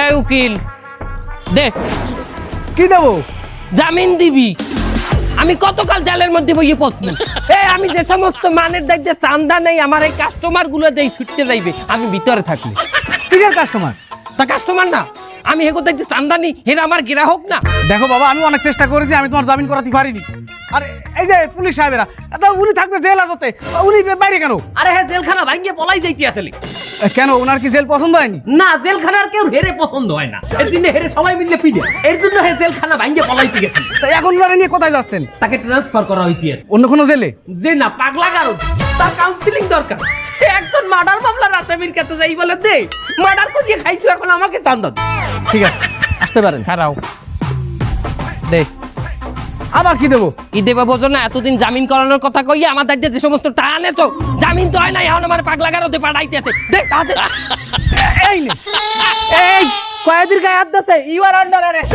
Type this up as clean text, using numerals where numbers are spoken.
এই উকিল দে, কি দেবো? জামিন দিবি। আমি কতকাল জেলের মধ্যে বইয়ে পড়ছি। আমি যে সমস্ত মানের দায়িত্বে চান্দা নেই আমার এই কাস্টমার গুলো দেই ছুটতে যাইবে আমি ভিতরে থাকলে। কিসের কাস্টমার? তা কাস্টমার না, আমি হেগো দায়িত্বে চান্দা নি, হেরা আমার গ্রাহক না। দেখো বাবা, আমি অনেক চেষ্টা করেছি, আমি তোমার জামিন করাতে পারিনি। আরে এই যে পুলিশ সাহেবেরা, উনি থাকবে জেল আজতে, উনি বাইরে কেন? আরে হ্যাঁ, জেলখানা ভাঙ্গে পলাই যাইতে আসলে। কেন, ওনার কি জেল পছন্দ হয়নি? না, জেলখানার কেউ হেরে পছন্দ হয় না, এর দিনে হেরে সবাই মিলে পিড়ে, এর জন্য হে জেলখানা ভাঙ্গে পলাইতে গেছে। তা এখন ওনারা নিয়ে কোথায় যাচ্ছেন? তাকে ট্রান্সফার করা হইতে আছে অন্য কোনো জেলে? যে না, পাগলা কারণ তার কাউন্সিলিং দরকার। সে একজন মার্ডার মামলার আসামির কাছে যাই বলে দে মার্ডার করিয়ে খাইছো, এখন আমাকে চান্দা দে। ঠিক আছে, আসতে পারেন। খারাও দে। আবার কি দেবো? কি দেবে বোঝো না? এতদিন জামিন করানোর কথা কইয়া আমার দায়িত্বে যে সমস্ত টাকা নেছো, জামিন তো হয় না, এখন আমার পাগলা গারোতে পাঠাইতে আছে। দে তাড়াতাড়ি। এই নে। এই কয়েদির গায়ে হাত দিছে, ইউ আর আন্ডার অ্যারেস্ট।